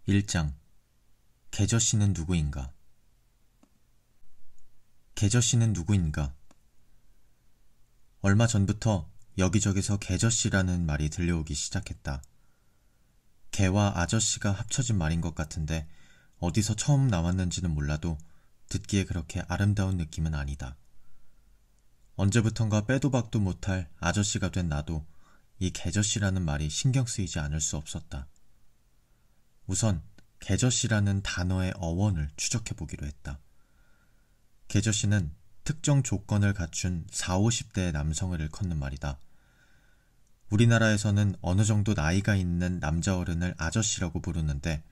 1장 계저씨는 누구인가? 계저씨는 누구인가? 얼마 전부터 여기저기서 계저씨라는 말이 들려오기 시작했다. 개와 아저씨가 합쳐진 말인 것 같은데 어디서 처음 나왔는지는 몰라도 듣기에 그렇게 아름다운 느낌은 아니다. 언제부턴가 빼도 박도 못할 아저씨가 된 나도 이 계저씨라는 말이 신경 쓰이지 않을 수 없었다. 우선 계저씨라는 단어의 어원을 추적해보기로 했다. 계저씨는 특정 조건을 갖춘 40, 50대의 남성을 일컫는 말이다. 우리나라에서는 어느 정도 나이가 있는 남자 어른을 아저씨라고 부르는데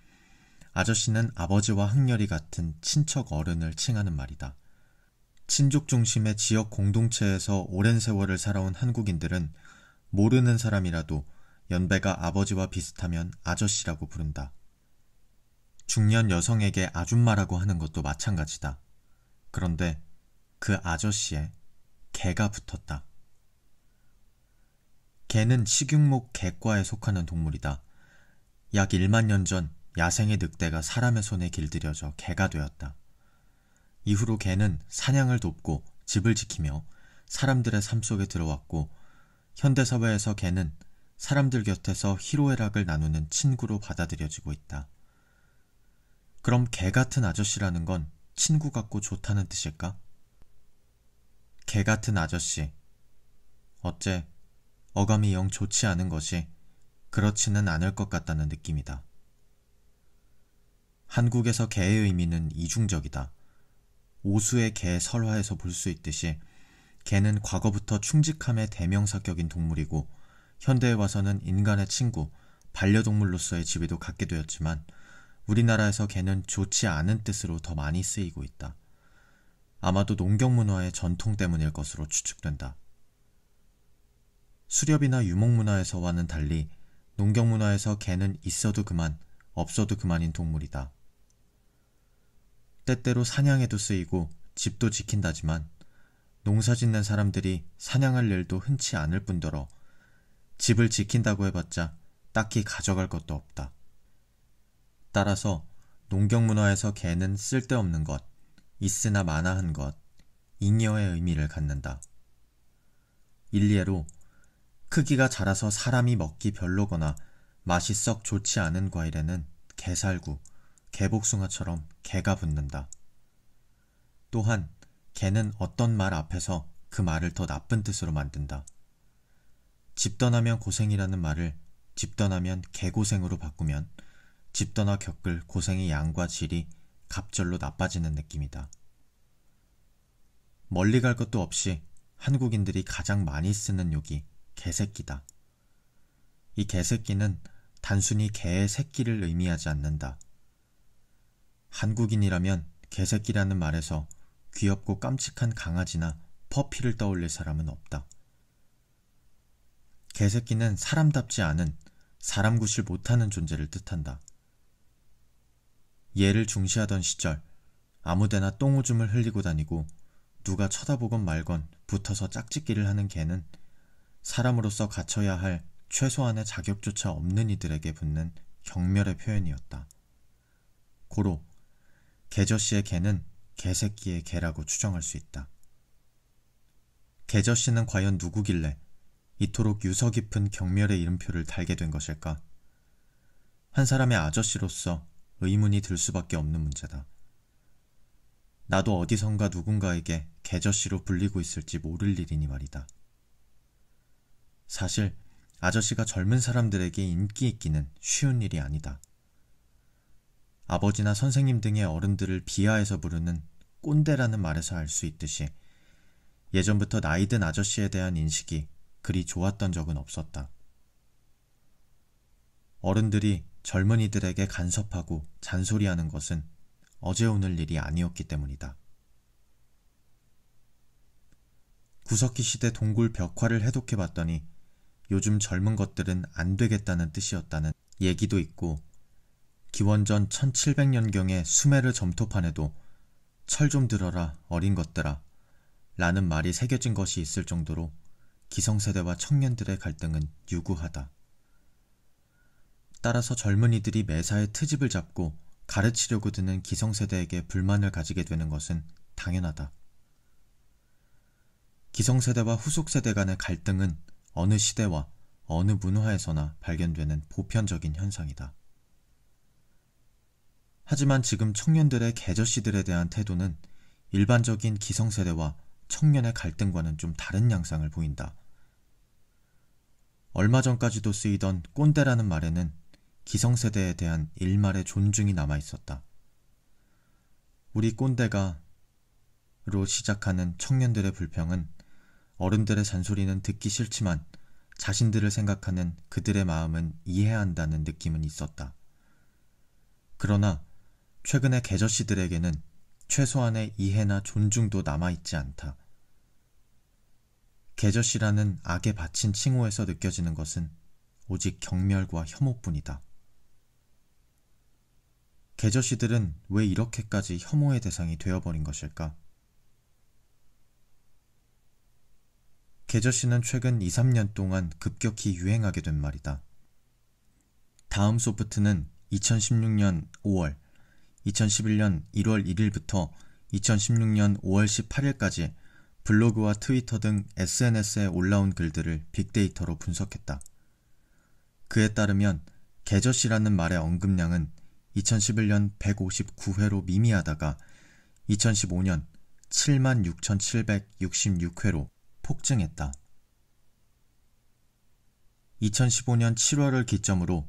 아저씨는 아버지와 학렬이 같은 친척 어른을 칭하는 말이다. 친족 중심의 지역 공동체에서 오랜 세월을 살아온 한국인들은 모르는 사람이라도 연배가 아버지와 비슷하면 아저씨라고 부른다. 중년 여성에게 아줌마라고 하는 것도 마찬가지다. 그런데 그 아저씨에 개가 붙었다. 개는 식용목 개과에 속하는 동물이다. 약 1만 년 전 야생의 늑대가 사람의 손에 길들여져 개가 되었다. 이후로 개는 사냥을 돕고 집을 지키며 사람들의 삶 속에 들어왔고 현대사회에서 개는 사람들 곁에서 희로애락을 나누는 친구로 받아들여지고 있다. 그럼 개 같은 아저씨라는 건 친구 같고 좋다는 뜻일까? 개 같은 아저씨. 어째 어감이 영 좋지 않은 것이 그렇지는 않을 것 같다는 느낌이다. 한국에서 개의 의미는 이중적이다. 오수의 개 설화에서 볼 수 있듯이 개는 과거부터 충직함의 대명사격인 동물이고 현대에 와서는 인간의 친구, 반려동물로서의 지위도 갖게 되었지만 우리나라에서 개는 좋지 않은 뜻으로 더 많이 쓰이고 있다. 아마도 농경문화의 전통 때문일 것으로 추측된다. 수렵이나 유목문화에서와는 달리 농경문화에서 개는 있어도 그만, 없어도 그만인 동물이다. 때때로 사냥에도 쓰이고 집도 지킨다지만 농사짓는 사람들이 사냥할 일도 흔치 않을 뿐더러 집을 지킨다고 해봤자 딱히 가져갈 것도 없다. 따라서 농경문화에서 개는 쓸데없는 것, 있으나 마나한 것, 잉여의 의미를 갖는다. 일례로 크기가 자라서 사람이 먹기 별로거나 맛이 썩 좋지 않은 과일에는 게살구, 개복숭아처럼 개가 붙는다. 또한 개는 어떤 말 앞에서 그 말을 더 나쁜 뜻으로 만든다. 집 떠나면 고생이라는 말을 집 떠나면 개고생으로 바꾸면 집 떠나 겪을 고생의 양과 질이 갑절로 나빠지는 느낌이다. 멀리 갈 것도 없이 한국인들이 가장 많이 쓰는 욕이 개새끼다. 이 개새끼는 단순히 개의 새끼를 의미하지 않는다. 한국인이라면 개새끼라는 말에서 귀엽고 깜찍한 강아지나 퍼피를 떠올릴 사람은 없다. 개새끼는 사람답지 않은, 사람 구실 못하는 존재를 뜻한다. 얘를 중시하던 시절 아무데나 똥오줌을 흘리고 다니고 누가 쳐다보건 말건 붙어서 짝짓기를 하는 개는 사람으로서 갖춰야 할 최소한의 자격조차 없는 이들에게 붙는 경멸의 표현이었다. 고로 계저씨의 개는 개새끼의 개라고 추정할 수 있다. 계저씨는 과연 누구길래 이토록 유서 깊은 경멸의 이름표를 달게 된 것일까? 한 사람의 아저씨로서 의문이 들 수밖에 없는 문제다. 나도 어디선가 누군가에게 계저씨로 불리고 있을지 모를 일이니 말이다. 사실 아저씨가 젊은 사람들에게 인기 있기는 쉬운 일이 아니다. 아버지나 선생님 등의 어른들을 비하해서 부르는 꼰대라는 말에서 알 수 있듯이 예전부터 나이든 아저씨에 대한 인식이 그리 좋았던 적은 없었다. 어른들이 젊은이들에게 간섭하고 잔소리하는 것은 어제 오늘 일이 아니었기 때문이다. 구석기 시대 동굴 벽화를 해독해봤더니 요즘 젊은 것들은 안 되겠다는 뜻이었다는 얘기도 있고 기원전 1700년경의 수메르 점토판에도 철 좀 들어라 어린 것들아 라는 말이 새겨진 것이 있을 정도로 기성세대와 청년들의 갈등은 유구하다. 따라서 젊은이들이 매사에 트집을 잡고 가르치려고 드는 기성세대에게 불만을 가지게 되는 것은 당연하다. 기성세대와 후속세대 간의 갈등은 어느 시대와 어느 문화에서나 발견되는 보편적인 현상이다. 하지만 지금 청년들의 계저씨들에 대한 태도는 일반적인 기성세대와 청년의 갈등과는 좀 다른 양상을 보인다. 얼마 전까지도 쓰이던 꼰대라는 말에는 기성세대에 대한 일말의 존중이 남아있었다. 우리 꼰대가 로 시작하는 청년들의 불평은 어른들의 잔소리는 듣기 싫지만 자신들을 생각하는 그들의 마음은 이해해야 한다는 느낌은 있었다. 그러나 최근의 계저씨들에게는 최소한의 이해나 존중도 남아있지 않다. 계저씨라는 악에 바친 칭호에서 느껴지는 것은 오직 경멸과 혐오뿐이다. 계저씨들은 왜 이렇게까지 혐오의 대상이 되어버린 것일까? 계저씨는 최근 2, 3년 동안 급격히 유행하게 된 말이다. 다음 소프트는 2016년 5월, 2011년 1월 1일부터 2016년 5월 18일까지 블로그와 트위터 등 SNS에 올라온 글들을 빅데이터로 분석했다. 그에 따르면 계저씨라는 말의 언급량은 2011년 159회로 미미하다가 2015년 76,766회로 폭증했다. 2015년 7월을 기점으로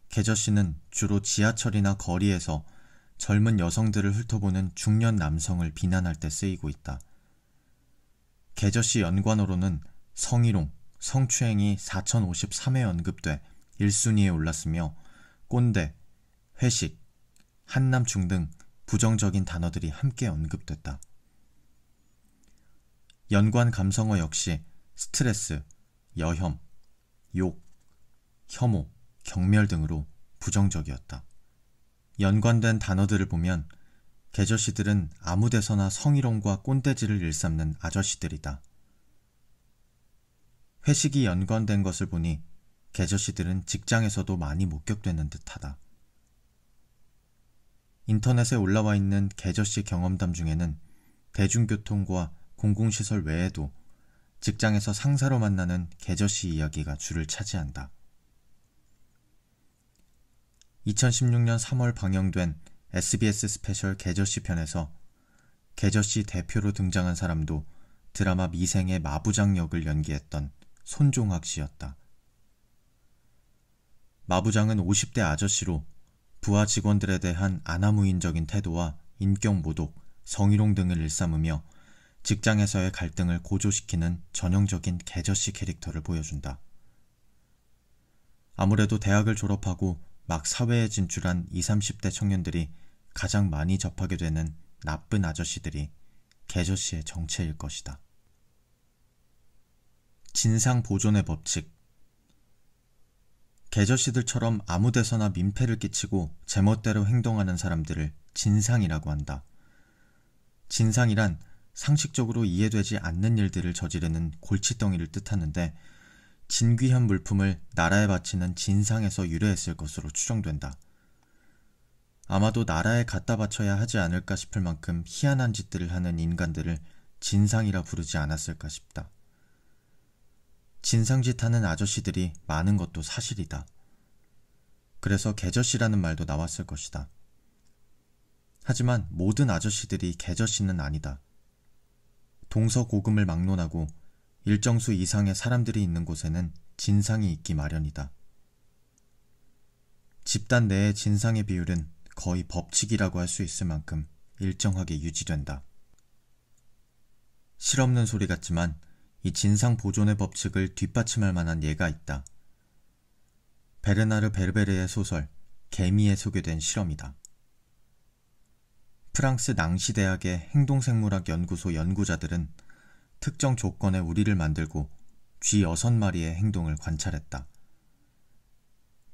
계저씨는 주로 지하철이나 거리에서 젊은 여성들을 훑어보는 중년 남성을 비난할 때 쓰이고 있다. 계저씨 연관어로는 성희롱, 성추행이 4053회 언급돼 1순위에 올랐으며 꼰대, 회식, 한남충 등 부정적인 단어들이 함께 언급됐다. 연관 감성어 역시 스트레스, 여혐, 욕, 혐오, 경멸 등으로 부정적이었다. 연관된 단어들을 보면 계저씨들은 아무데서나 성희롱과 꼰대질을 일삼는 아저씨들이다. 회식이 연관된 것을 보니 계저씨들은 직장에서도 많이 목격되는 듯하다. 인터넷에 올라와 있는 계저씨 경험담 중에는 대중교통과 공공시설 외에도 직장에서 상사로 만나는 계저씨 이야기가 줄을 차지한다. 2016년 3월 방영된 SBS 스페셜 계저씨 편에서 계저씨 대표로 등장한 사람도 드라마 미생의 마부장 역을 연기했던 손종학 씨였다. 마부장은 50대 아저씨로 부하 직원들에 대한 아나무인적인 태도와 인격 모독, 성희롱 등을 일삼으며 직장에서의 갈등을 고조시키는 전형적인 계저씨 캐릭터를 보여준다. 아무래도 대학을 졸업하고 막 사회에 진출한 20, 30대 청년들이 가장 많이 접하게 되는 나쁜 아저씨들이 계저씨의 정체일 것이다. 진상 보존의 법칙. 계저씨들처럼 아무데서나 민폐를 끼치고 제멋대로 행동하는 사람들을 진상이라고 한다. 진상이란 상식적으로 이해되지 않는 일들을 저지르는 골칫덩이를 뜻하는데 진귀한 물품을 나라에 바치는 진상에서 유래했을 것으로 추정된다. 아마도 나라에 갖다 바쳐야 하지 않을까 싶을 만큼 희한한 짓들을 하는 인간들을 진상이라 부르지 않았을까 싶다. 진상짓 하는 아저씨들이 많은 것도 사실이다. 그래서 계저씨라는 말도 나왔을 것이다. 하지만 모든 아저씨들이 계저씨는 아니다. 동서고금을 막론하고 일정 수 이상의 사람들이 있는 곳에는 진상이 있기 마련이다. 집단 내의 진상의 비율은 거의 법칙이라고 할 수 있을 만큼 일정하게 유지된다. 실없는 소리 같지만 이 진상 보존의 법칙을 뒷받침할 만한 예가 있다. 베르나르 베르베르의 소설 개미에 소개된 실험이다. 프랑스 낭시 대학의 행동생물학 연구소 연구자들은 특정 조건의 우리를 만들고 쥐 6마리의 행동을 관찰했다.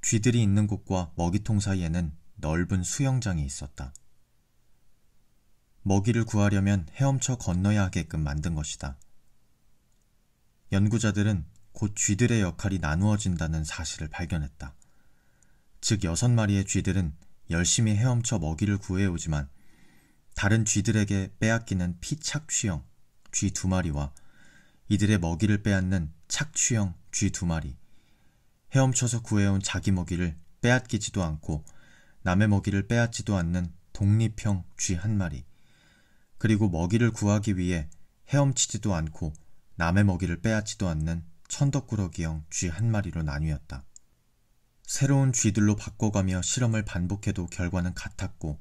쥐들이 있는 곳과 먹이통 사이에는 넓은 수영장이 있었다. 먹이를 구하려면 헤엄쳐 건너야 하게끔 만든 것이다. 연구자들은 곧 쥐들의 역할이 나누어진다는 사실을 발견했다. 즉 6마리의 쥐들은 열심히 헤엄쳐 먹이를 구해오지만 다른 쥐들에게 빼앗기는 피착취형 쥐 2마리와 이들의 먹이를 빼앗는 착취형 쥐 2마리, 헤엄쳐서 구해온 자기 먹이를 빼앗기지도 않고 남의 먹이를 빼앗지도 않는 독립형 쥐 1마리, 그리고 먹이를 구하기 위해 헤엄치지도 않고 남의 먹이를 빼앗지도 않는 천덕꾸러기형 쥐 1마리로 나뉘었다. 새로운 쥐들로 바꿔가며 실험을 반복해도 결과는 같았고,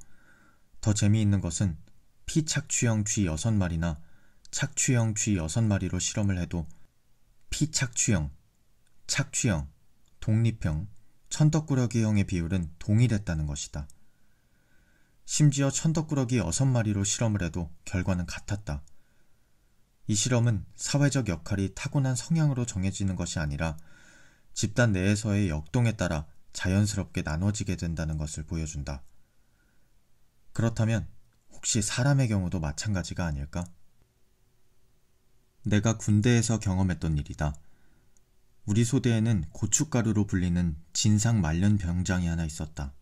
더 재미있는 것은 피착취형 쥐 6마리나 착취형 쥐 6마리로 실험을 해도 피착취형, 착취형, 독립형, 천덕꾸러기형의 비율은 동일했다는 것이다. 심지어 천덕꾸러기 6마리로 실험을 해도 결과는 같았다. 이 실험은 사회적 역할이 타고난 성향으로 정해지는 것이 아니라 집단 내에서의 역동에 따라 자연스럽게 나눠지게 된다는 것을 보여준다. 그렇다면 혹시 사람의 경우도 마찬가지가 아닐까? 내가 군대에서 경험했던 일이다. 우리 소대에는 고춧가루로 불리는 진상 말년 병장이 하나 있었다.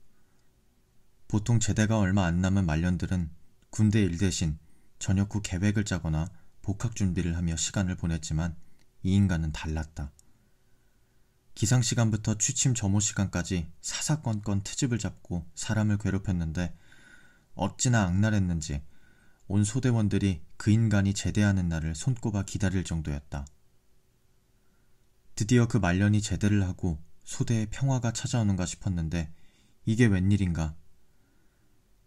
보통 제대가 얼마 안 남은 말년들은 군대 일 대신 전역 후 계획을 짜거나 복학 준비를 하며 시간을 보냈지만 이 인간은 달랐다. 기상시간부터 취침 점호 시간까지 사사건건 트집을 잡고 사람을 괴롭혔는데 어찌나 악랄했는지 온 소대원들이 그 인간이 제대하는 날을 손꼽아 기다릴 정도였다. 드디어 그 말년이 제대를 하고 소대에 평화가 찾아오는가 싶었는데 이게 웬일인가.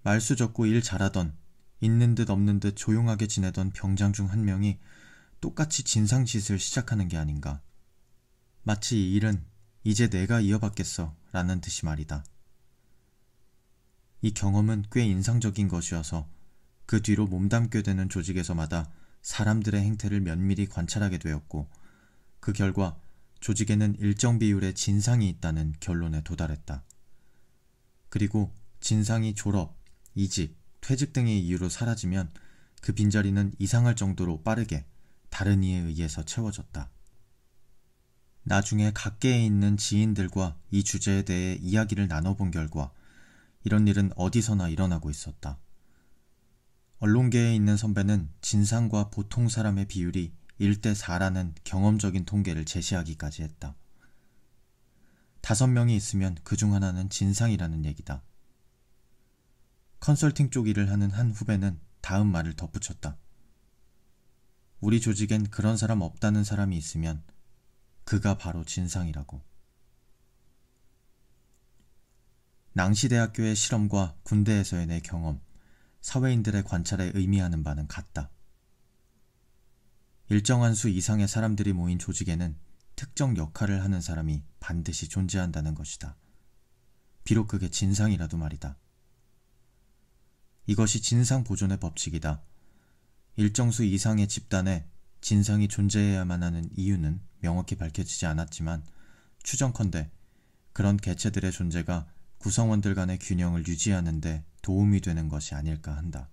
말수 적고 일 잘하던, 있는 듯 없는 듯 조용하게 지내던 병장 중 한 명이 똑같이 진상짓을 시작하는 게 아닌가. 마치 이 일은 이제 내가 이어받겠어 라는 듯이 말이다. 이 경험은 꽤 인상적인 것이어서 그 뒤로 몸담게 되는 조직에서마다 사람들의 행태를 면밀히 관찰하게 되었고, 그 결과 조직에는 일정 비율의 진상이 있다는 결론에 도달했다. 그리고 진상이 졸업, 이직, 퇴직 등의 이유로 사라지면 그 빈자리는 이상할 정도로 빠르게 다른 이에 의해서 채워졌다. 나중에 각계에 있는 지인들과 이 주제에 대해 이야기를 나눠본 결과 이런 일은 어디서나 일어나고 있었다. 언론계에 있는 선배는 진상과 보통 사람의 비율이 1대4라는 경험적인 통계를 제시하기까지 했다. 5명이 있으면 그중 하나는 진상이라는 얘기다. 컨설팅 쪽 일을 하는 한 후배는 다음 말을 덧붙였다. 우리 조직엔 그런 사람 없다는 사람이 있으면 그가 바로 진상이라고. 낭시대학교의 실험과 군대에서의 내 경험, 사회인들의 관찰에 의미하는 바는 같다. 일정한 수 이상의 사람들이 모인 조직에는 특정 역할을 하는 사람이 반드시 존재한다는 것이다. 비록 그게 진상이라도 말이다. 이것이 진상 보존의 법칙이다. 일정 수 이상의 집단에 진상이 존재해야만 하는 이유는 명확히 밝혀지지 않았지만 추정컨대 그런 개체들의 존재가 구성원들 간의 균형을 유지하는 데 도움이 되는 것이 아닐까 한다.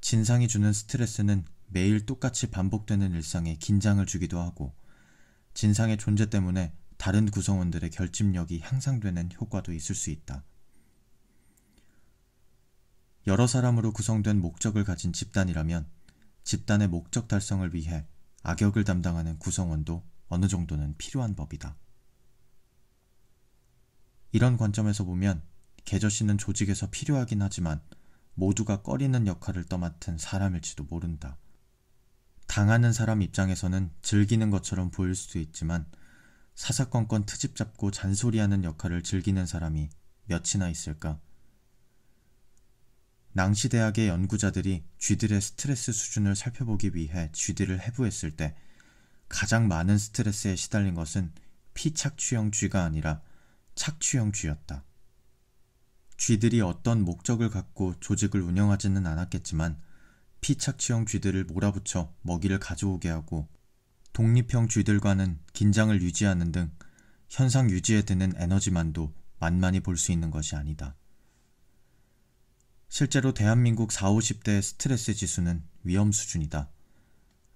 진상이 주는 스트레스는 매일 똑같이 반복되는 일상에 긴장을 주기도 하고 진상의 존재 때문에 다른 구성원들의 결집력이 향상되는 효과도 있을 수 있다. 여러 사람으로 구성된 목적을 가진 집단이라면 집단의 목적 달성을 위해 악역을 담당하는 구성원도 어느 정도는 필요한 법이다. 이런 관점에서 보면 계저씨는 조직에서 필요하긴 하지만 모두가 꺼리는 역할을 떠맡은 사람일지도 모른다. 당하는 사람 입장에서는 즐기는 것처럼 보일 수도 있지만 사사건건 트집 잡고 잔소리하는 역할을 즐기는 사람이 몇이나 있을까? 낭시대학의 연구자들이 쥐들의 스트레스 수준을 살펴보기 위해 쥐들을 해부했을 때 가장 많은 스트레스에 시달린 것은 피착취형 쥐가 아니라 착취형 쥐였다. 쥐들이 어떤 목적을 갖고 조직을 운영하지는 않았겠지만 피착취형 쥐들을 몰아붙여 먹이를 가져오게 하고 독립형 쥐들과는 긴장을 유지하는 등 현상 유지에 드는 에너지만도 만만히 볼 수 있는 것이 아니다. 실제로 대한민국 40, 50대의 스트레스 지수는 위험 수준이다.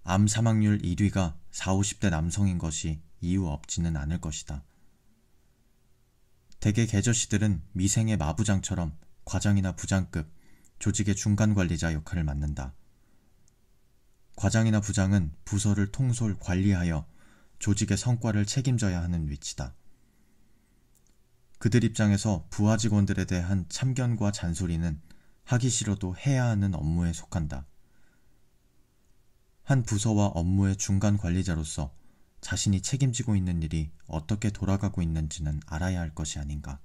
암 사망률 1위가 40, 50대 남성인 것이 이유 없지는 않을 것이다. 대개 개저씨들은 미생의 마부장처럼 과장이나 부장급, 조직의 중간 관리자 역할을 맡는다. 과장이나 부장은 부서를 통솔 관리하여 조직의 성과를 책임져야 하는 위치다. 그들 입장에서 부하 직원들에 대한 참견과 잔소리는 하기 싫어도 해야 하는 업무에 속한다. 한 부서와 업무의 중간 관리자로서 자신이 책임지고 있는 일이 어떻게 돌아가고 있는지는 알아야 할 것이 아닌가.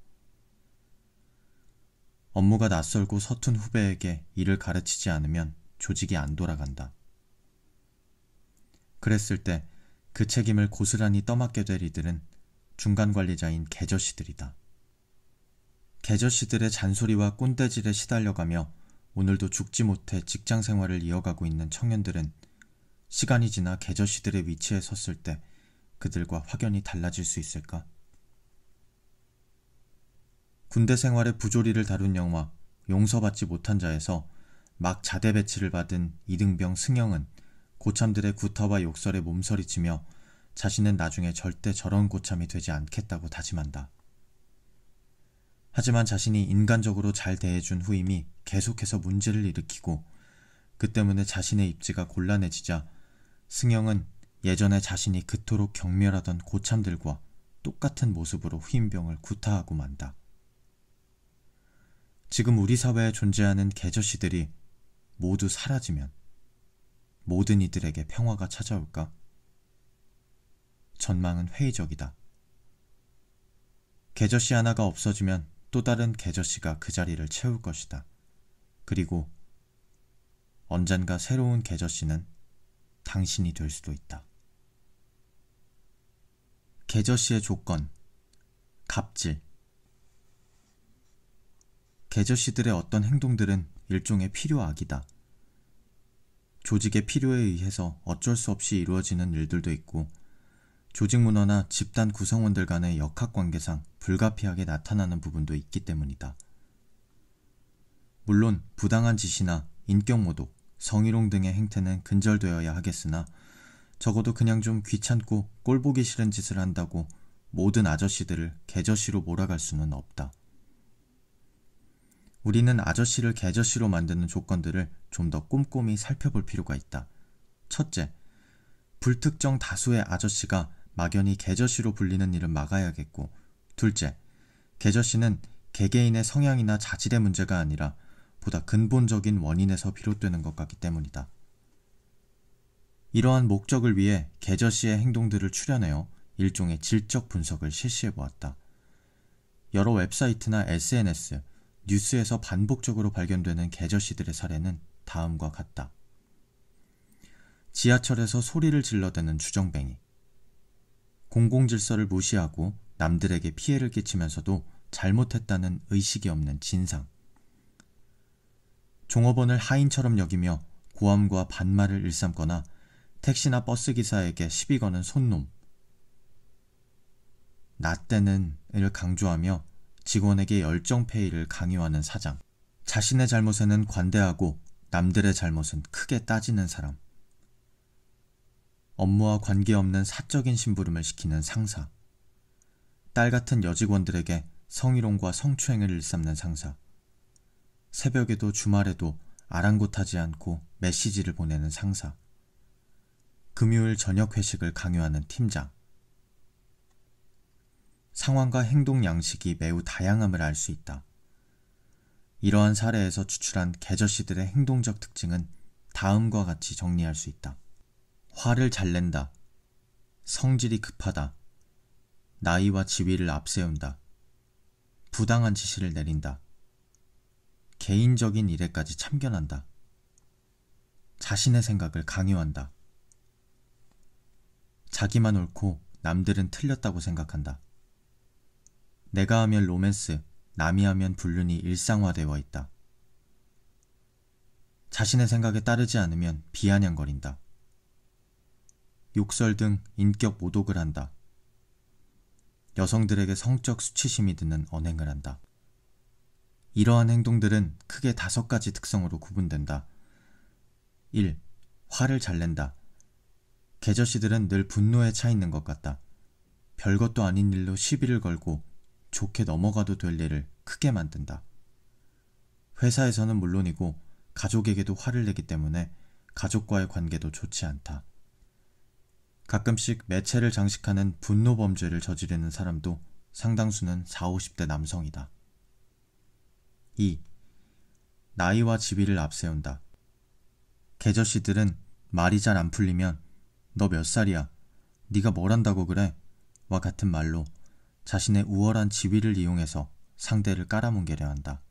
업무가 낯설고 서툰 후배에게 일을 가르치지 않으면 조직이 안 돌아간다. 그랬을 때 그 책임을 고스란히 떠맡게 될 이들은 중간 관리자인 개저씨들이다. 개저씨들의 잔소리와 꼰대질에 시달려가며 오늘도 죽지 못해 직장 생활을 이어가고 있는 청년들은 시간이 지나 개저씨들의 위치에 섰을 때 그들과 확연히 달라질 수 있을까? 군대 생활의 부조리를 다룬 영화 용서받지 못한 자에서 막 자대 배치를 받은 이등병 승영은 고참들의 구타와 욕설에 몸서리치며 자신은 나중에 절대 저런 고참이 되지 않겠다고 다짐한다. 하지만 자신이 인간적으로 잘 대해준 후임이 계속해서 문제를 일으키고 그 때문에 자신의 입지가 곤란해지자 승영은 예전에 자신이 그토록 경멸하던 고참들과 똑같은 모습으로 후임병을 구타하고 만다. 지금 우리 사회에 존재하는 개저씨들이 모두 사라지면 모든 이들에게 평화가 찾아올까? 전망은 회의적이다. 개저씨 하나가 없어지면 또 다른 개저씨가 그 자리를 채울 것이다. 그리고 언젠가 새로운 개저씨는 당신이 될 수도 있다. 개저씨의 조건, 갑질. 개저씨들의 어떤 행동들은 일종의 필요악이다. 조직의 필요에 의해서 어쩔 수 없이 이루어지는 일들도 있고 조직 문화나 집단 구성원들 간의 역학관계상 불가피하게 나타나는 부분도 있기 때문이다. 물론 부당한 지시나 인격모독, 성희롱 등의 행태는 근절되어야 하겠으나 적어도 그냥 좀 귀찮고 꼴보기 싫은 짓을 한다고 모든 아저씨들을 개저씨로 몰아갈 수는 없다. 우리는 아저씨를 개저씨로 만드는 조건들을 좀 더 꼼꼼히 살펴볼 필요가 있다. 첫째, 불특정 다수의 아저씨가 막연히 개저씨로 불리는 일은 막아야겠고, 둘째, 개저씨는 개개인의 성향이나 자질의 문제가 아니라 보다 근본적인 원인에서 비롯되는 것 같기 때문이다. 이러한 목적을 위해 개저씨의 행동들을 추려내어 일종의 질적 분석을 실시해보았다. 여러 웹사이트나 SNS, 뉴스에서 반복적으로 발견되는 개저씨들의 사례는 다음과 같다. 지하철에서 소리를 질러대는 주정뱅이, 공공질서를 무시하고 남들에게 피해를 끼치면서도 잘못했다는 의식이 없는 진상, 종업원을 하인처럼 여기며 고함과 반말을 일삼거나 택시나 버스기사에게 시비 거는 손놈, 나 때는 을 강조하며 직원에게 열정페이를 강요하는 사장, 자신의 잘못에는 관대하고 남들의 잘못은 크게 따지는 사람, 업무와 관계없는 사적인 심부름을 시키는 상사, 딸 같은 여직원들에게 성희롱과 성추행을 일삼는 상사, 새벽에도 주말에도 아랑곳하지 않고 메시지를 보내는 상사, 금요일 저녁 회식을 강요하는 팀장. 상황과 행동 양식이 매우 다양함을 알 수 있다. 이러한 사례에서 추출한 개저씨들의 행동적 특징은 다음과 같이 정리할 수 있다. 화를 잘 낸다. 성질이 급하다. 나이와 지위를 앞세운다. 부당한 지시를 내린다. 개인적인 일에까지 참견한다. 자신의 생각을 강요한다. 자기만 옳고 남들은 틀렸다고 생각한다. 내가 하면 로맨스, 남이 하면 불륜이 일상화되어 있다. 자신의 생각에 따르지 않으면 비아냥거린다. 욕설 등 인격 모독을 한다. 여성들에게 성적 수치심이 드는 언행을 한다. 이러한 행동들은 크게 5가지 특성으로 구분된다. 1. 화를 잘 낸다. 개저씨들은 늘 분노에 차 있는 것 같다. 별것도 아닌 일로 시비를 걸고 좋게 넘어가도 될 일을 크게 만든다. 회사에서는 물론이고 가족에게도 화를 내기 때문에 가족과의 관계도 좋지 않다. 가끔씩 매체를 장식하는 분노 범죄를 저지르는 사람도 상당수는 40, 50대 남성이다. 2. 나이와 지위를 앞세운다. 개저씨들은 말이 잘 안 풀리면 너 몇 살이야? 네가 뭘 한다고 그래? 와 같은 말로 자신의 우월한 지위를 이용해서 상대를 깔아뭉개려 한다.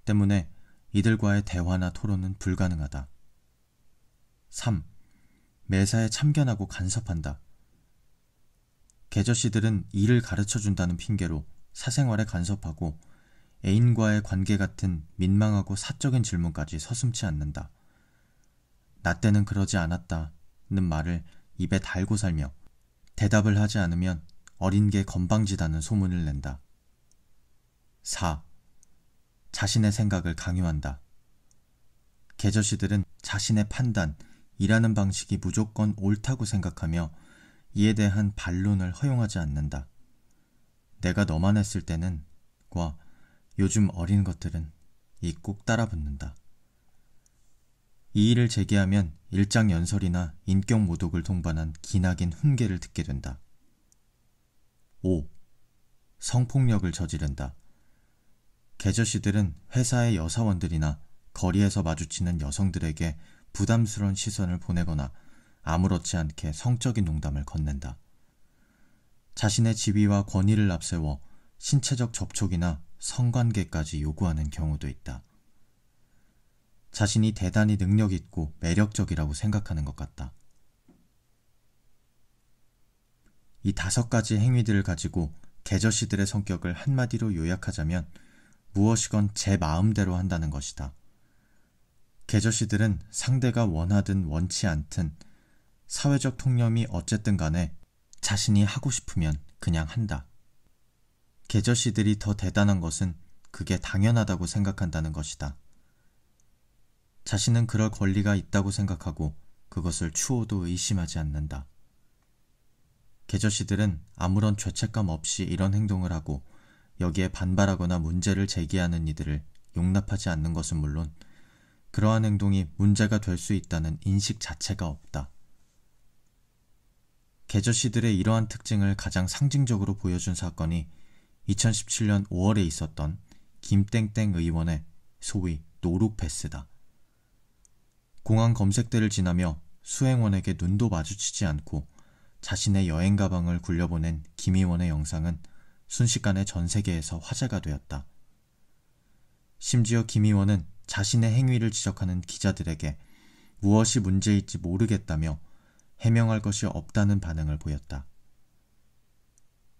때문에 이들과의 대화나 토론은 불가능하다. 3. 매사에 참견하고 간섭한다. 개저씨들은 일을 가르쳐준다는 핑계로 사생활에 간섭하고 애인과의 관계 같은 민망하고 사적인 질문까지 서슴지 않는다. 나 때는 그러지 않았다는 말을 입에 달고 살며 대답을 하지 않으면 어린 게 건방지다는 소문을 낸다. 4. 자신의 생각을 강요한다. 개저씨들은 자신의 판단, 일하는 방식이 무조건 옳다고 생각하며 이에 대한 반론을 허용하지 않는다. 내가 너만 했을 때는 과 요즘 어린 것들은 이 꼭 따라붙는다. 이 일을 제기하면 일장연설이나 인격 모독을 동반한 기나긴 훈계를 듣게 된다. 5. 성폭력을 저지른다. 개저씨들은 회사의 여사원들이나 거리에서 마주치는 여성들에게 부담스러운 시선을 보내거나 아무렇지 않게 성적인 농담을 건넨다. 자신의 지위와 권위를 앞세워 신체적 접촉이나 성관계까지 요구하는 경우도 있다. 자신이 대단히 능력 있고 매력적이라고 생각하는 것 같다. 이 5가지 행위들을 가지고 개저씨들의 성격을 한마디로 요약하자면 무엇이건 제 마음대로 한다는 것이다. 개저씨들은 상대가 원하든 원치 않든 사회적 통념이 어쨌든 간에 자신이 하고 싶으면 그냥 한다. 개저씨들이 더 대단한 것은 그게 당연하다고 생각한다는 것이다. 자신은 그럴 권리가 있다고 생각하고 그것을 추호도 의심하지 않는다. 개저씨들은 아무런 죄책감 없이 이런 행동을 하고 여기에 반발하거나 문제를 제기하는 이들을 용납하지 않는 것은 물론 그러한 행동이 문제가 될 수 있다는 인식 자체가 없다. 개저씨들의 이러한 특징을 가장 상징적으로 보여준 사건이 2017년 5월에 있었던 김땡땡 의원의 소위 노룩패스다. 공항 검색대를 지나며 수행원에게 눈도 마주치지 않고 자신의 여행 가방을 굴려보낸 김 의원의 영상은 순식간에 전 세계에서 화제가 되었다. 심지어 김 의원은 자신의 행위를 지적하는 기자들에게 무엇이 문제일지 모르겠다며 해명할 것이 없다는 반응을 보였다.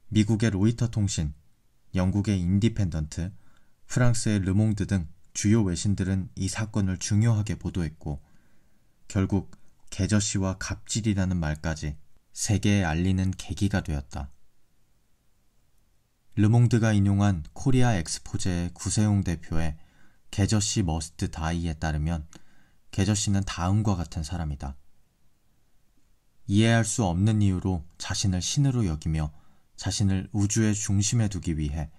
미국의 로이터 통신, 영국의 인디펜던트, 프랑스의 르몽드 등 주요 외신들은 이 사건을 중요하게 보도했고 결국 개저씨와 갑질이라는 말까지 세계에 알리는 계기가 되었다. 르몽드가 인용한 코리아 엑스포제의 구세용 대표의 개저씨 머스트 다이에 따르면 개저씨는 다음과 같은 사람이다. 이해할 수 없는 이유로 자신을 신으로 여기며 자신을 우주의 중심에 두기 위해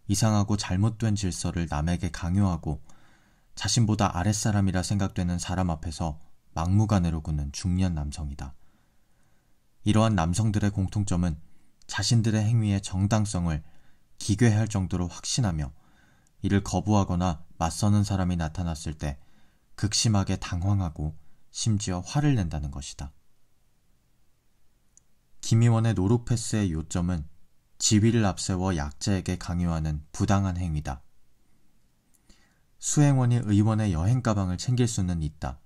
이상하고 잘못된 질서를 남에게 강요하고 자신보다 아랫사람이라 생각되는 사람 앞에서 막무가내로 구는 중년 남성이다. 이러한 남성들의 공통점은 자신들의 행위의 정당성을 기괴할 정도로 확신하며 이를 거부하거나 맞서는 사람이 나타났을 때 극심하게 당황하고 심지어 화를 낸다는 것이다. 김 의원의 노룩패스의 요점은 지위를 앞세워 약자에게 강요하는 부당한 행위다. 수행원이 의원의 여행 가방을 챙길 수는 있다.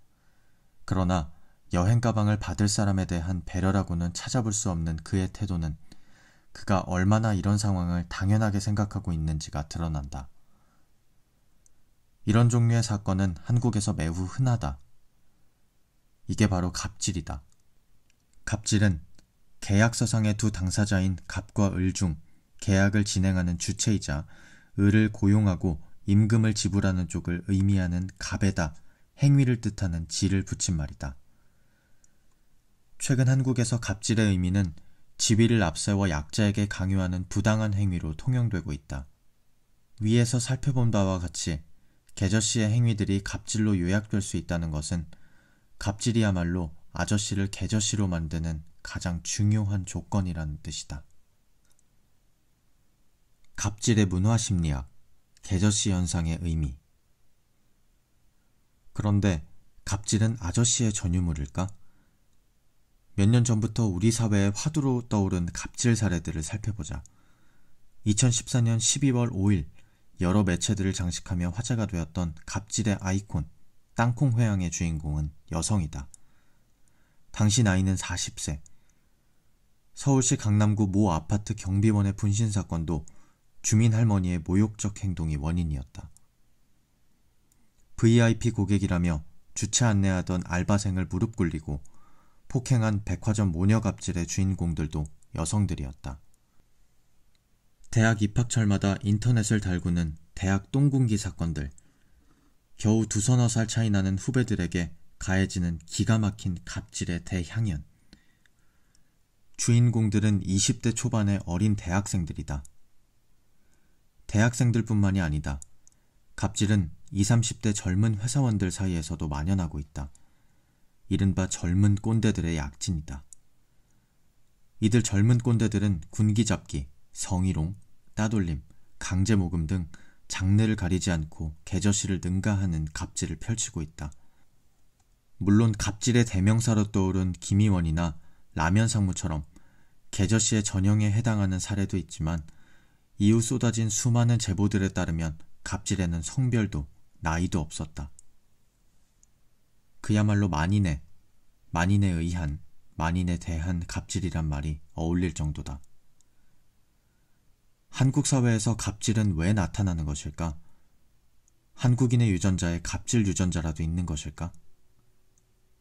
그러나 여행 가방을 받을 사람에 대한 배려라고는 찾아볼 수 없는 그의 태도는 그가 얼마나 이런 상황을 당연하게 생각하고 있는지가 드러난다. 이런 종류의 사건은 한국에서 매우 흔하다. 이게 바로 갑질이다. 갑질은 계약서상의 두 당사자인 갑과 을 중 계약을 진행하는 주체이자 을을 고용하고 임금을 지불하는 쪽을 의미하는 갑에다 행위를 뜻하는 질을 붙인 말이다. 최근 한국에서 갑질의 의미는 지위를 앞세워 약자에게 강요하는 부당한 행위로 통용되고 있다. 위에서 살펴본 바와 같이 계저씨의 행위들이 갑질로 요약될 수 있다는 것은 갑질이야말로 아저씨를 계저씨로 만드는 가장 중요한 조건이라는 뜻이다. 갑질의 문화심리학, 계저씨 현상의 의미. 그런데 갑질은 아저씨의 전유물일까? 몇 년 전부터 우리 사회에 화두로 떠오른 갑질 사례들을 살펴보자. 2014년 12월 5일 여러 매체들을 장식하며 화제가 되었던 갑질의 아이콘 땅콩 회항의 주인공은 여성이다. 당시 나이는 40세. 서울시 강남구 모 아파트 경비원의 분신 사건도 주민 할머니의 모욕적 행동이 원인이었다. VIP 고객이라며 주차 안내하던 알바생을 무릎 꿇리고 폭행한 백화점 모녀 갑질의 주인공들도 여성들이었다. 대학 입학철마다 인터넷을 달구는 대학 똥군기 사건들. 겨우 두서너 살 차이 나는 후배들에게 가해지는 기가 막힌 갑질의 대향연. 주인공들은 20대 초반의 어린 대학생들이다. 대학생들뿐만이 아니다. 갑질은 20, 30대 젊은 회사원들 사이에서도 만연하고 있다. 이른바 젊은 꼰대들의 약진이다. 이들 젊은 꼰대들은 군기잡기, 성희롱, 따돌림, 강제모금 등 장르를 가리지 않고 계저씨를 능가하는 갑질을 펼치고 있다. 물론 갑질의 대명사로 떠오른 김희원이나 라면 상무처럼 계저씨의 전형에 해당하는 사례도 있지만 이후 쏟아진 수많은 제보들에 따르면 갑질에는 성별도 나이도 없었다. 그야말로 만인에 의한, 만인에 대한 갑질이란 말이 어울릴 정도다. 한국 사회에서 갑질은 왜 나타나는 것일까? 한국인의 유전자에 갑질 유전자라도 있는 것일까?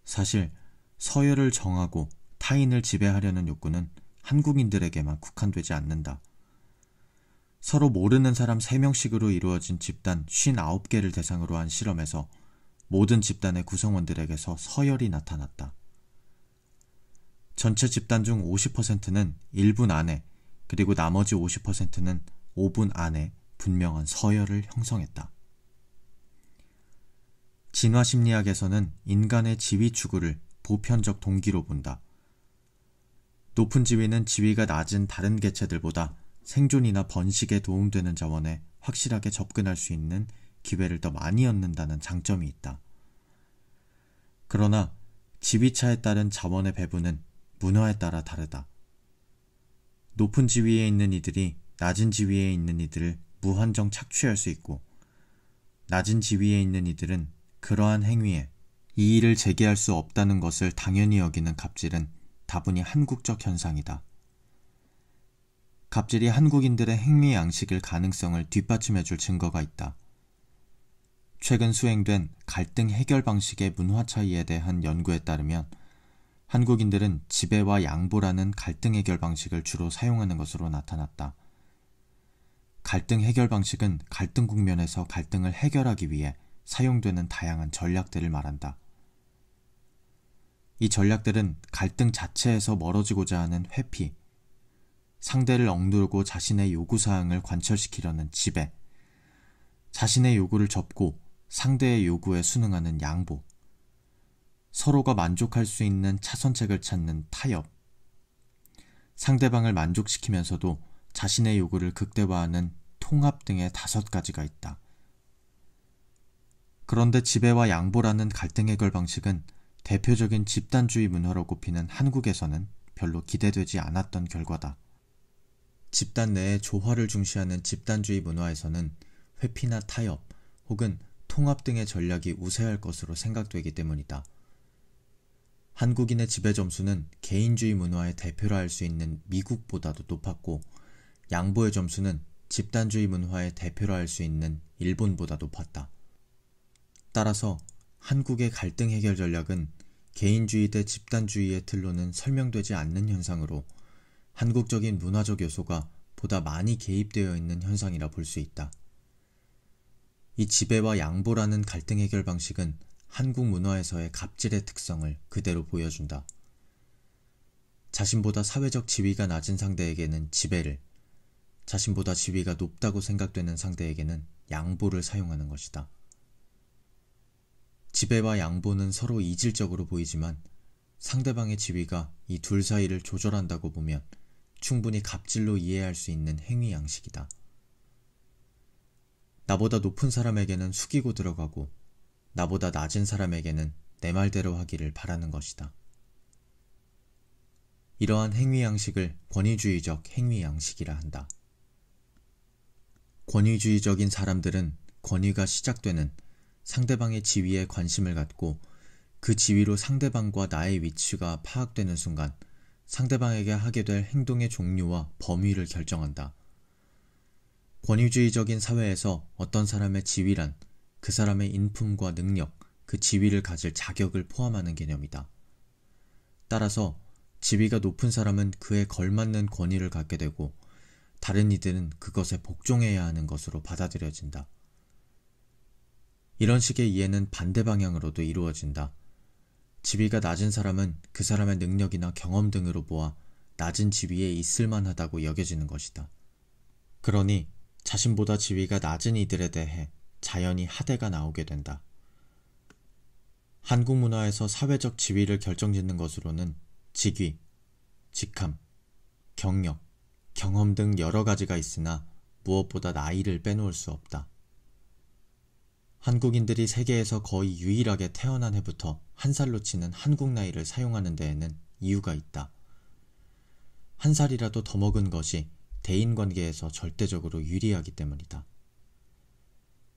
사실 서열을 정하고 타인을 지배하려는 욕구는 한국인들에게만 국한되지 않는다. 서로 모르는 사람 3명씩으로 이루어진 집단 59개를 대상으로 한 실험에서 모든 집단의 구성원들에게서 서열이 나타났다. 전체 집단 중 50%는 1분 안에 그리고 나머지 50%는 5분 안에 분명한 서열을 형성했다. 진화심리학에서는 인간의 지위 추구를 보편적 동기로 본다. 높은 지위는 지위가 낮은 다른 개체들보다 생존이나 번식에 도움되는 자원에 확실하게 접근할 수 있는 기회를 더 많이 얻는다는 장점이 있다. 그러나 지위차에 따른 자원의 배분은 문화에 따라 다르다. 높은 지위에 있는 이들이 낮은 지위에 있는 이들을 무한정 착취할 수 있고 낮은 지위에 있는 이들은 그러한 행위에 이의를 제기할 수 없다는 것을 당연히 여기는 갑질은 다분히 한국적 현상이다. 갑질이 한국인들의 행위 양식일 가능성을 뒷받침해줄 증거가 있다. 최근 수행된 갈등 해결 방식의 문화 차이에 대한 연구에 따르면 한국인들은 지배와 양보라는 갈등 해결 방식을 주로 사용하는 것으로 나타났다. 갈등 해결 방식은 갈등 국면에서 갈등을 해결하기 위해 사용되는 다양한 전략들을 말한다. 이 전략들은 갈등 자체에서 멀어지고자 하는 회피, 상대를 억누르고 자신의 요구사항을 관철시키려는 지배, 자신의 요구를 접고 상대의 요구에 순응하는 양보, 서로가 만족할 수 있는 차선책을 찾는 타협, 상대방을 만족시키면서도 자신의 요구를 극대화하는 통합 등의 5가지가 있다. 그런데 지배와 양보라는 갈등 해결 방식은 대표적인 집단주의 문화로 꼽히는 한국에서는 별로 기대되지 않았던 결과다. 집단 내의 조화를 중시하는 집단주의 문화에서는 회피나 타협 혹은 통합 등의 전략이 우세할 것으로 생각되기 때문이다. 한국인의 지배 점수는 개인주의 문화의 대표라 할 수 있는 미국보다도 높았고 양보의 점수는 집단주의 문화의 대표라 할 수 있는 일본보다 높았다. 따라서 한국의 갈등 해결 전략은 개인주의 대 집단주의의 틀로는 설명되지 않는 현상으로 한국적인 문화적 요소가 보다 많이 개입되어 있는 현상이라 볼 수 있다. 이 지배와 양보라는 갈등 해결 방식은 한국 문화에서의 갑질의 특성을 그대로 보여준다. 자신보다 사회적 지위가 낮은 상대에게는 지배를, 자신보다 지위가 높다고 생각되는 상대에게는 양보를 사용하는 것이다. 지배와 양보는 서로 이질적으로 보이지만 상대방의 지위가 이 둘 사이를 조절한다고 보면 충분히 갑질로 이해할 수 있는 행위 양식이다. 나보다 높은 사람에게는 숙이고 들어가고 나보다 낮은 사람에게는 내 말대로 하기를 바라는 것이다. 이러한 행위 양식을 권위주의적 행위 양식이라 한다. 권위주의적인 사람들은 권위가 시작되는 상대방의 지위에 관심을 갖고 그 지위로 상대방과 나의 위치가 파악되는 순간 상대방에게 하게 될 행동의 종류와 범위를 결정한다. 권위주의적인 사회에서 어떤 사람의 지위란 그 사람의 인품과 능력, 그 지위를 가질 자격을 포함하는 개념이다. 따라서 지위가 높은 사람은 그에 걸맞는 권위를 갖게 되고 다른 이들은 그것에 복종해야 하는 것으로 받아들여진다. 이런 식의 이해는 반대 방향으로도 이루어진다. 지위가 낮은 사람은 그 사람의 능력이나 경험 등으로 보아 낮은 지위에 있을 만하다고 여겨지는 것이다. 그러니 자신보다 지위가 낮은 이들에 대해 자연히 하대가 나오게 된다. 한국 문화에서 사회적 지위를 결정짓는 것으로는 직위, 직함, 경력, 경험 등 여러 가지가 있으나 무엇보다 나이를 빼놓을 수 없다. 한국인들이 세계에서 거의 유일하게 태어난 해부터 한 살로 치는 한국 나이를 사용하는 데에는 이유가 있다. 한 살이라도 더 먹은 것이 대인관계에서 절대적으로 유리하기 때문이다.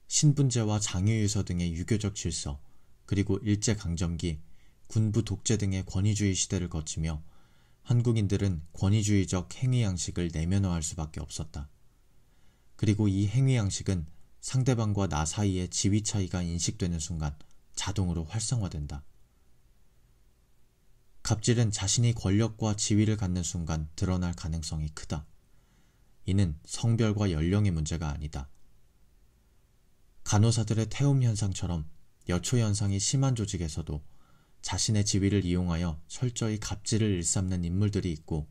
신분제와 장유유서 등의 유교적 질서, 그리고 일제강점기, 군부 독재 등의 권위주의 시대를 거치며 한국인들은 권위주의적 행위 양식을 내면화할 수밖에 없었다. 그리고 이 행위 양식은 상대방과 나 사이의 지위 차이가 인식되는 순간 자동으로 활성화된다. 갑질은 자신이 권력과 지위를 갖는 순간 드러날 가능성이 크다. 이는 성별과 연령의 문제가 아니다. 간호사들의 태움 현상처럼 여초 현상이 심한 조직에서도 자신의 지위를 이용하여 철저히 갑질을 일삼는 인물들이 있고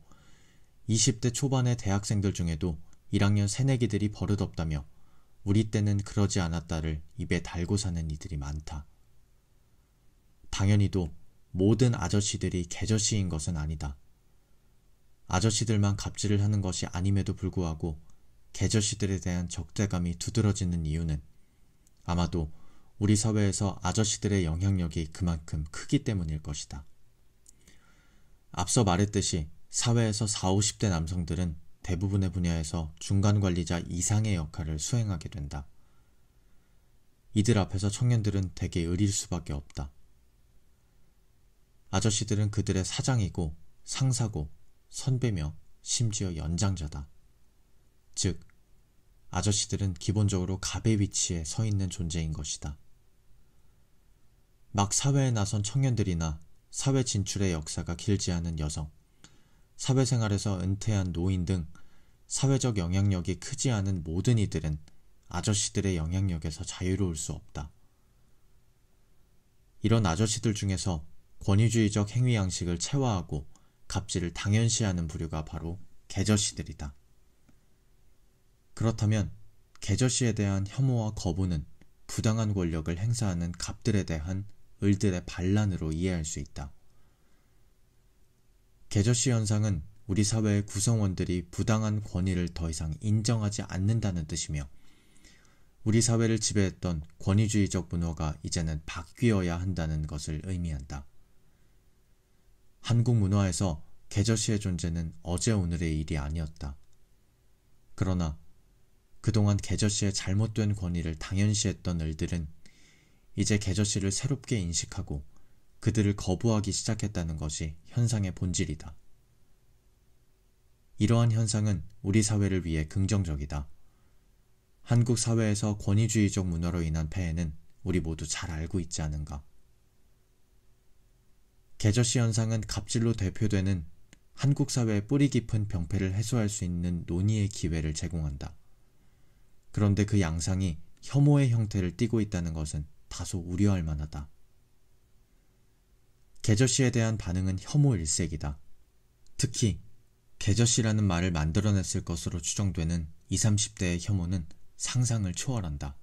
20대 초반의 대학생들 중에도 1학년 새내기들이 버릇없다며 우리 때는 그러지 않았다를 입에 달고 사는 이들이 많다. 당연히도 모든 아저씨들이 개저씨인 것은 아니다. 아저씨들만 갑질을 하는 것이 아님에도 불구하고 개저씨들에 대한 적대감이 두드러지는 이유는 아마도 우리 사회에서 아저씨들의 영향력이 그만큼 크기 때문일 것이다. 앞서 말했듯이 사회에서 40, 50대 남성들은 대부분의 분야에서 중간관리자 이상의 역할을 수행하게 된다. 이들 앞에서 청년들은 대개 의릴 수밖에 없다. 아저씨들은 그들의 사장이고 상사고 선배며 심지어 연장자다. 즉, 아저씨들은 기본적으로 갑의 위치에 서 있는 존재인 것이다. 막 사회에 나선 청년들이나 사회 진출의 역사가 길지 않은 여성, 사회생활에서 은퇴한 노인 등 사회적 영향력이 크지 않은 모든 이들은 아저씨들의 영향력에서 자유로울 수 없다. 이런 아저씨들 중에서 권위주의적 행위 양식을 체화하고 갑질을 당연시하는 부류가 바로 개저씨들이다. 그렇다면 개저씨에 대한 혐오와 거부는 부당한 권력을 행사하는 갑들에 대한 을들의 반란으로 이해할 수 있다. 개저씨 현상은 우리 사회의 구성원들이 부당한 권위를 더 이상 인정하지 않는다는 뜻이며 우리 사회를 지배했던 권위주의적 문화가 이제는 바뀌어야 한다는 것을 의미한다. 한국 문화에서 개저씨의 존재는 어제 오늘의 일이 아니었다. 그러나 그동안 개저씨의 잘못된 권위를 당연시했던 을들은 이제 개저씨를 새롭게 인식하고 그들을 거부하기 시작했다는 것이 현상의 본질이다. 이러한 현상은 우리 사회를 위해 긍정적이다. 한국 사회에서 권위주의적 문화로 인한 폐해는 우리 모두 잘 알고 있지 않은가. 개저씨 현상은 갑질로 대표되는 한국 사회의 뿌리 깊은 병폐를 해소할 수 있는 논의의 기회를 제공한다. 그런데 그 양상이 혐오의 형태를 띠고 있다는 것은 다소 우려할 만하다. 개저씨에 대한 반응은 혐오 일색이다. 특히 개저씨라는 말을 만들어냈을 것으로 추정되는 20, 30대의 혐오는 상상을 초월한다.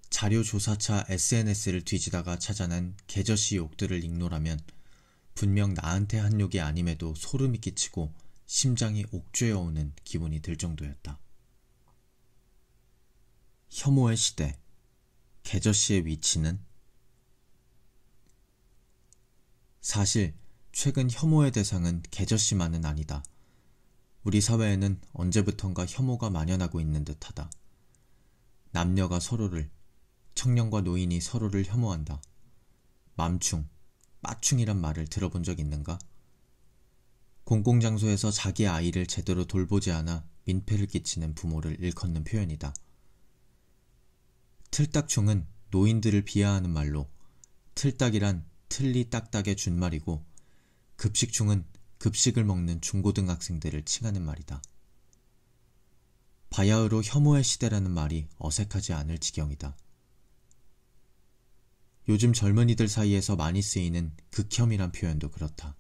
자료조사차 SNS를 뒤지다가 찾아낸 개저씨 욕들을 읽노라면 분명 나한테 한 욕이 아님에도 소름이 끼치고 심장이 옥죄어오는 기분이 들 정도였다. 혐오의 시대, 개저씨의 위치는? 사실 최근 혐오의 대상은 개저씨만은 아니다. 우리 사회에는 언제부턴가 혐오가 만연하고 있는 듯하다. 남녀가 서로를, 청년과 노인이 서로를 혐오한다. 맘충, 빠충이란 말을 들어본 적 있는가? 공공장소에서 자기 아이를 제대로 돌보지 않아 민폐를 끼치는 부모를 일컫는 표현이다. 틀딱충은 노인들을 비하하는 말로 틀딱이란 틀리 딱딱의 준말이고 급식충은 급식을 먹는 중고등학생들을 칭하는 말이다. 바야흐로 혐오의 시대라는 말이 어색하지 않을 지경이다. 요즘 젊은이들 사이에서 많이 쓰이는 극혐이란 표현도 그렇다.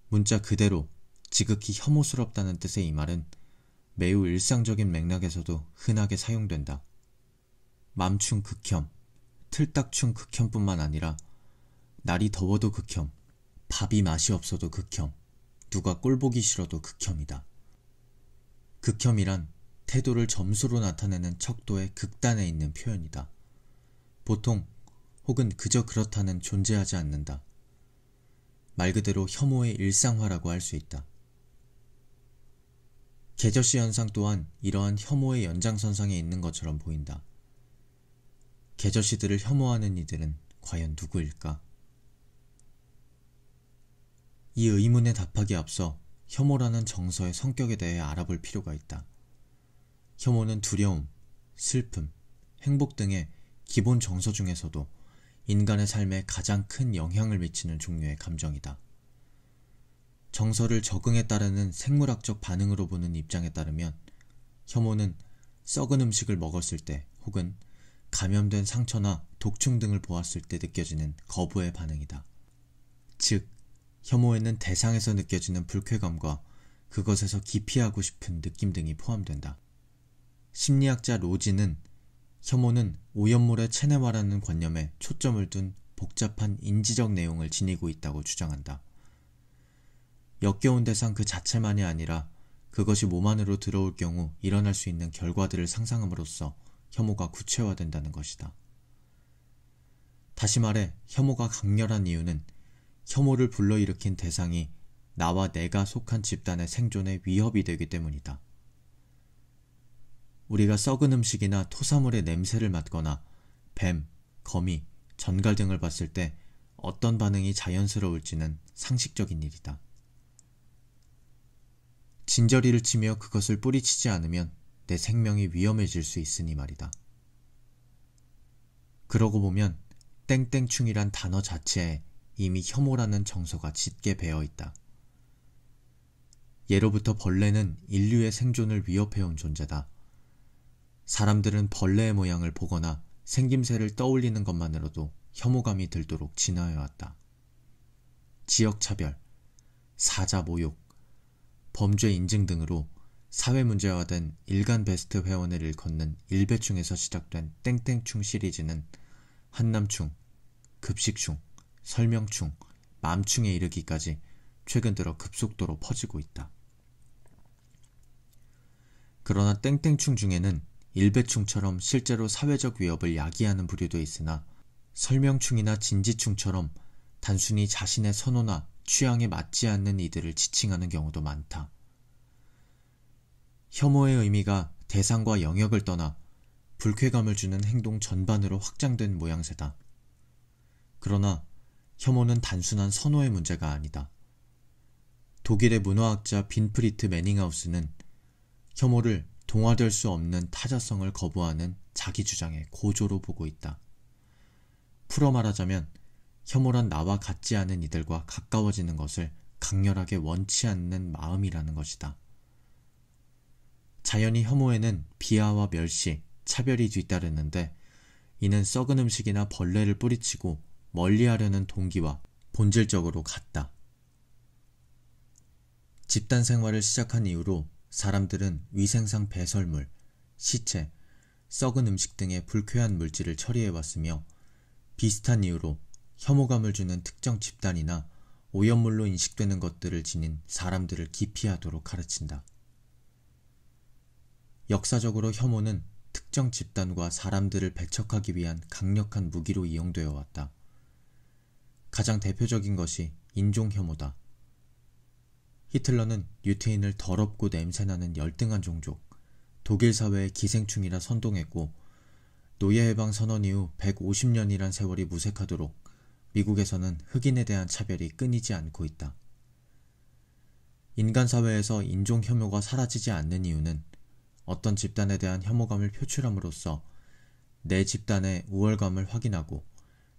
문자 그대로 지극히 혐오스럽다는 뜻의 이 말은 매우 일상적인 맥락에서도 흔하게 사용된다. 맘충 극혐, 틀딱충 극혐뿐만 아니라 날이 더워도 극혐, 밥이 맛이 없어도 극혐, 누가 꼴보기 싫어도 극혐이다. 극혐이란 태도를 점수로 나타내는 척도의 극단에 있는 표현이다. 보통 혹은 그저 그렇다는 존재하지 않는다. 말 그대로 혐오의 일상화라고 할 수 있다. 개저씨 현상 또한 이러한 혐오의 연장선상에 있는 것처럼 보인다. 개저씨들을 혐오하는 이들은 과연 누구일까? 이 의문에 답하기에 앞서 혐오라는 정서의 성격에 대해 알아볼 필요가 있다. 혐오는 두려움, 슬픔, 행복 등의 기본 정서 중에서도 인간의 삶에 가장 큰 영향을 미치는 종류의 감정이다. 정서를 적응에 따르는 생물학적 반응으로 보는 입장에 따르면 혐오는 썩은 음식을 먹었을 때 혹은 감염된 상처나 독충 등을 보았을 때 느껴지는 거부의 반응이다. 즉, 혐오에는 대상에서 느껴지는 불쾌감과 그것에서 기피하고 싶은 느낌 등이 포함된다. 심리학자 로지는 혐오는 오염물의 체내화라는 관념에 초점을 둔 복잡한 인지적 내용을 지니고 있다고 주장한다. 역겨운 대상 그 자체만이 아니라 그것이 몸 안으로 들어올 경우 일어날 수 있는 결과들을 상상함으로써 혐오가 구체화된다는 것이다. 다시 말해 혐오가 강렬한 이유는 혐오를 불러일으킨 대상이 나와 내가 속한 집단의 생존에 위협이 되기 때문이다. 우리가 썩은 음식이나 토사물의 냄새를 맡거나 뱀, 거미, 전갈 등을 봤을 때 어떤 반응이 자연스러울지는 상식적인 일이다. 진저리를 치며 그것을 뿌리치지 않으면 내 생명이 위험해질 수 있으니 말이다. 그러고 보면 땡땡충이란 단어 자체에 이미 혐오라는 정서가 짙게 배어있다. 예로부터 벌레는 인류의 생존을 위협해온 존재다. 사람들은 벌레의 모양을 보거나 생김새를 떠올리는 것만으로도 혐오감이 들도록 진화해왔다. 지역차별, 사자 모욕, 범죄 인증 등으로 사회문제화된 일간 베스트 회원을 일컫는 일배충에서 시작된 땡땡충 시리즈는 한남충, 급식충, 설명충, 맘충에 이르기까지 최근 들어 급속도로 퍼지고 있다. 그러나 땡땡충 중에는 일배충처럼 실제로 사회적 위협을 야기하는 부류도 있으나 설명충이나 진지충처럼 단순히 자신의 선호나 취향에 맞지 않는 이들을 지칭하는 경우도 많다. 혐오의 의미가 대상과 영역을 떠나 불쾌감을 주는 행동 전반으로 확장된 모양새다. 그러나 혐오는 단순한 선호의 문제가 아니다. 독일의 문화학자 빈프리트 매닝하우스는 혐오를 동화될 수 없는 타자성을 거부하는 자기 주장의 고조로 보고 있다. 풀어 말하자면 혐오란 나와 같지 않은 이들과 가까워지는 것을 강렬하게 원치 않는 마음이라는 것이다. 자연히 혐오에는 비하와 멸시, 차별이 뒤따르는데 이는 썩은 음식이나 벌레를 뿌리치고 멀리하려는 동기와 본질적으로 같다. 집단 생활을 시작한 이후로 사람들은 위생상 배설물, 시체, 썩은 음식 등의 불쾌한 물질을 처리해왔으며 비슷한 이유로 혐오감을 주는 특정 집단이나 오염물로 인식되는 것들을 지닌 사람들을 기피하도록 가르친다. 역사적으로 혐오는 특정 집단과 사람들을 배척하기 위한 강력한 무기로 이용되어 왔다. 가장 대표적인 것이 인종혐오다. 히틀러는 유태인을 더럽고 냄새나는 열등한 종족, 독일 사회의 기생충이라 선동했고 노예해방 선언 이후 150년이란 세월이 무색하도록 미국에서는 흑인에 대한 차별이 끊이지 않고 있다. 인간 사회에서 인종 혐오가 사라지지 않는 이유는 어떤 집단에 대한 혐오감을 표출함으로써 내 집단의 우월감을 확인하고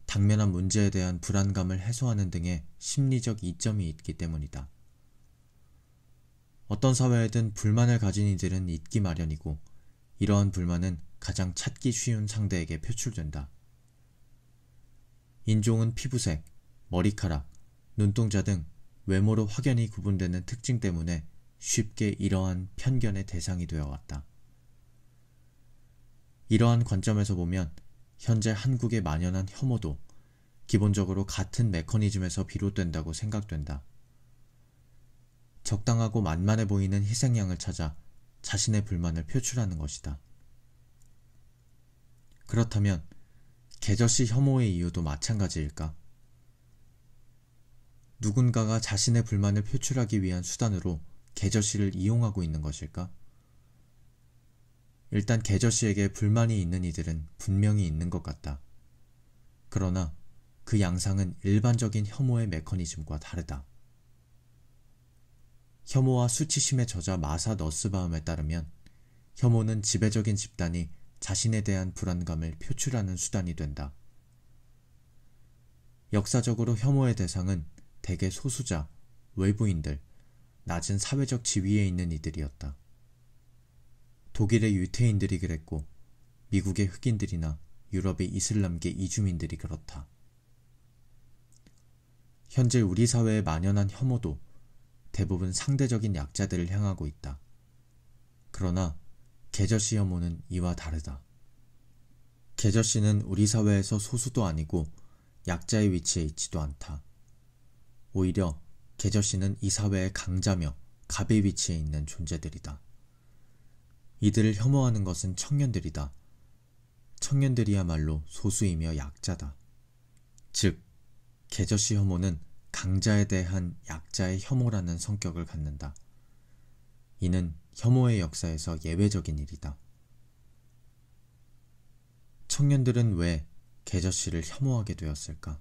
당면한 문제에 대한 불안감을 해소하는 등의 심리적 이점이 있기 때문이다. 어떤 사회에든 불만을 가진 이들은 있기 마련이고 이러한 불만은 가장 찾기 쉬운 상대에게 표출된다. 인종은 피부색, 머리카락, 눈동자 등 외모로 확연히 구분되는 특징 때문에 쉽게 이러한 편견의 대상이 되어 왔다. 이러한 관점에서 보면 현재 한국에 만연한 혐오도 기본적으로 같은 메커니즘에서 비롯된다고 생각된다. 적당하고 만만해 보이는 희생양을 찾아 자신의 불만을 표출하는 것이다. 그렇다면 계절시 혐오의 이유도 마찬가지일까? 누군가가 자신의 불만을 표출하기 위한 수단으로 계절시를 이용하고 있는 것일까? 일단 계절시에게 불만이 있는 이들은 분명히 있는 것 같다. 그러나 그 양상은 일반적인 혐오의 메커니즘과 다르다. 혐오와 수치심의 저자 마사 너스바움에 따르면 혐오는 지배적인 집단이 자신에 대한 불안감을 표출하는 수단이 된다. 역사적으로 혐오의 대상은 대개 소수자, 외부인들, 낮은 사회적 지위에 있는 이들이었다. 독일의 유태인들이 그랬고 미국의 흑인들이나 유럽의 이슬람계 이주민들이 그렇다. 현재 우리 사회에 만연한 혐오도 대부분 상대적인 약자들을 향하고 있다. 그러나 계절시 혐오는 이와 다르다. 계절시는 우리 사회에서 소수도 아니고 약자의 위치에 있지도 않다. 오히려 계절시는 이 사회의 강자며 갑의 위치에 있는 존재들이다. 이들을 혐오하는 것은 청년들이다. 청년들이야말로 소수이며 약자다. 즉, 계절시 혐오는 강자에 대한 약자의 혐오라는 성격을 갖는다. 이는 혐오의 역사에서 예외적인 일이다. 청년들은 왜 계절시를 혐오하게 되었을까?